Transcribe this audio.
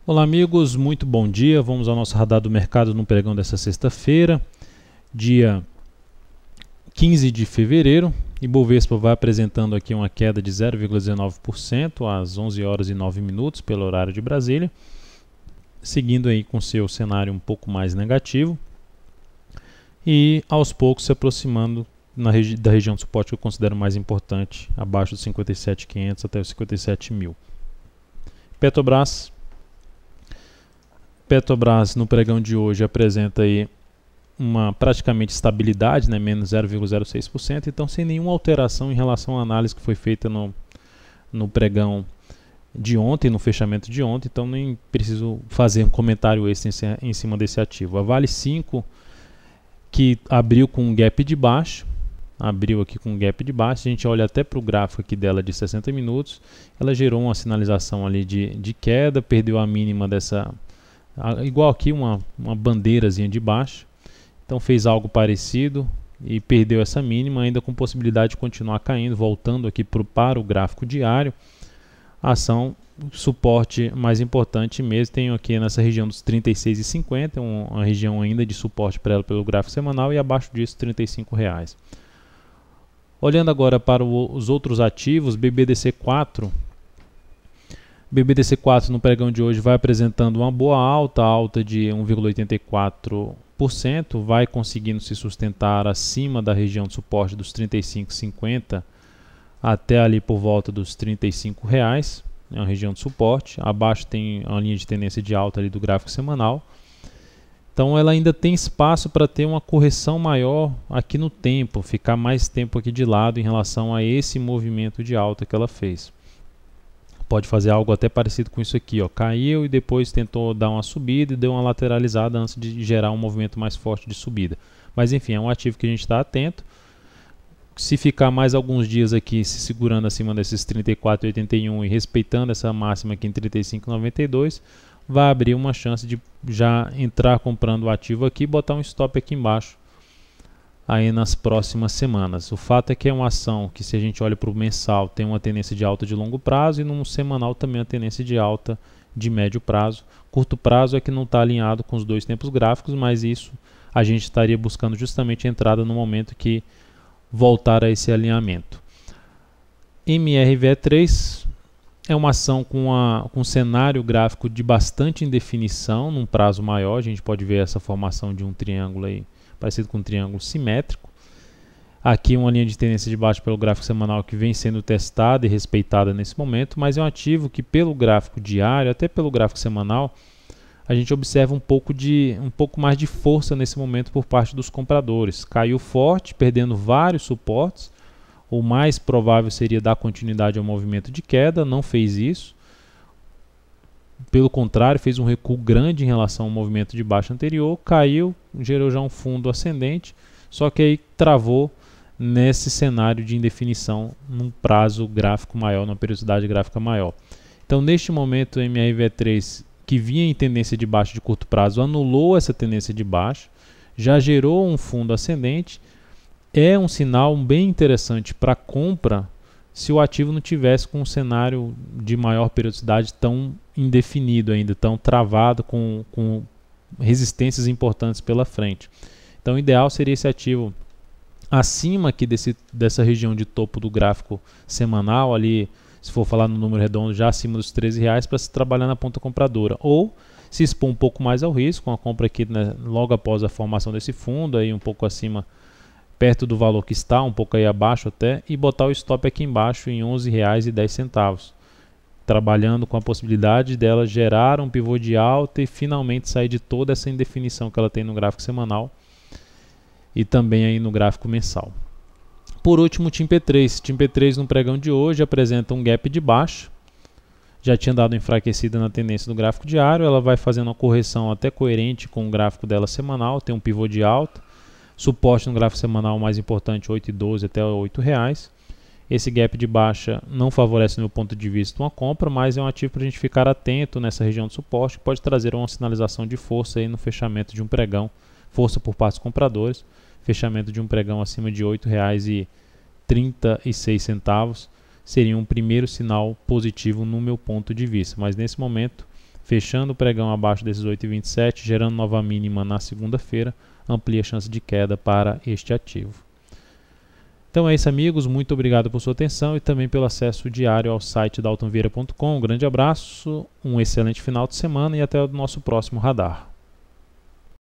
Olá amigos, muito bom dia. Vamos ao nosso radar do mercado no pregão dessa sexta-feira, dia 15 de fevereiro. Ibovespa vai apresentando aqui uma queda de 0,19% às 11 horas e 9 minutos pelo horário de Brasília, seguindo aí com seu cenário um pouco mais negativo e aos poucos se aproximando da região de suporte que eu considero mais importante, abaixo dos 57.500 até os 57.000. Petrobras no pregão de hoje apresenta aí uma praticamente estabilidade, né, menos 0,06%, então sem nenhuma alteração em relação à análise que foi feita no pregão de ontem, no fechamento de ontem, então nem preciso fazer um comentário extra em cima desse ativo. A Vale 5, que abriu com um gap de baixo, a gente olha até para o gráfico aqui dela de 60 minutos, ela gerou uma sinalização ali de queda, perdeu a mínima dessa, igual aqui uma bandeirazinha de baixo, então fez algo parecido e perdeu essa mínima, ainda com possibilidade de continuar caindo, voltando aqui para o gráfico diário. A ação, suporte mais importante mesmo, tenho aqui nessa região dos 36,50, uma região ainda de suporte para ela pelo gráfico semanal, e abaixo disso R$ 35,00. Olhando agora para os outros ativos, BBDC4 no pregão de hoje vai apresentando uma boa alta de 1,84%, vai conseguindo se sustentar acima da região de suporte dos 35,50 até ali por volta dos R$ 35,00, é uma região de suporte. Abaixo tem uma linha de tendência de alta ali do gráfico semanal. Então ela ainda tem espaço para ter uma correção maior aqui no tempo, ficar mais tempo aqui de lado em relação a esse movimento de alta que ela fez. Pode fazer algo até parecido com isso aqui, ó. Caiu e depois tentou dar uma subida e deu uma lateralizada antes de gerar um movimento mais forte de subida. Mas enfim, é um ativo que a gente está atento. Se ficar mais alguns dias aqui se segurando acima desses 34,81 e respeitando essa máxima aqui em 35,92, vai abrir uma chance de já entrar comprando o ativo aqui e botar um stop aqui embaixo aí nas próximas semanas. O fato é que é uma ação que, se a gente olha para o mensal, tem uma tendência de alta de longo prazo, e no semanal também uma tendência de alta de médio prazo. Curto prazo é que não está alinhado com os dois tempos gráficos, mas isso a gente estaria buscando justamente a entrada no momento que voltar a esse alinhamento. MRVE3 é uma ação com um cenário gráfico de bastante indefinição, num prazo maior. A gente pode ver essa formação de um triângulo aí, parecido com um triângulo simétrico. Aqui uma linha de tendência de baixo pelo gráfico semanal que vem sendo testada e respeitada nesse momento, mas é um ativo que, pelo gráfico diário, até pelo gráfico semanal, a gente observa um pouco mais de força nesse momento por parte dos compradores. Caiu forte, perdendo vários suportes. O mais provável seria dar continuidade ao movimento de queda, não fez isso. Pelo contrário, fez um recuo grande em relação ao movimento de baixa anterior, caiu, gerou já um fundo ascendente, só que aí travou nesse cenário de indefinição num prazo gráfico maior, numa periodicidade gráfica maior. Então, neste momento, o MRVE3, que vinha em tendência de baixa de curto prazo, anulou essa tendência de baixa, já gerou um fundo ascendente. É um sinal bem interessante para compra se o ativo não tivesse com um cenário de maior periodicidade tão indefinido ainda, tão travado, com resistências importantes pela frente. Então o ideal seria esse ativo acima aqui dessa região de topo do gráfico semanal, ali, se for falar no número redondo, já acima dos R$13,00, para se trabalhar na ponta compradora, ou se expor um pouco mais ao risco, uma compra aqui, né, logo após a formação desse fundo, aí um pouco acima, perto do valor que está, um pouco aí abaixo até, e botar o stop aqui embaixo em R$11,10, trabalhando com a possibilidade dela gerar um pivô de alta e finalmente sair de toda essa indefinição que ela tem no gráfico semanal e também aí no gráfico mensal. Por último, o TIM-P3 no pregão de hoje apresenta um gap de baixa, já tinha dado enfraquecida na tendência do gráfico diário, ela vai fazendo uma correção até coerente com o gráfico dela semanal, tem um pivô de alta, suporte no gráfico semanal mais importante, 8,12 até R$8,00. Esse gap de baixa não favorece, do meu ponto de vista, uma compra, mas é um ativo para a gente ficar atento nessa região de suporte, que pode trazer uma sinalização de força aí no fechamento de um pregão, força por parte dos compradores, fechamento de um pregão acima de R$8,36 seria um primeiro sinal positivo no meu ponto de vista, mas nesse momento fechando o pregão abaixo desses 8,27, gerando nova mínima na segunda-feira, amplia a chance de queda para este ativo. Então é isso, amigos, muito obrigado por sua atenção e também pelo acesso diário ao site daltonvieira.com. Um grande abraço, um excelente final de semana e até o nosso próximo radar.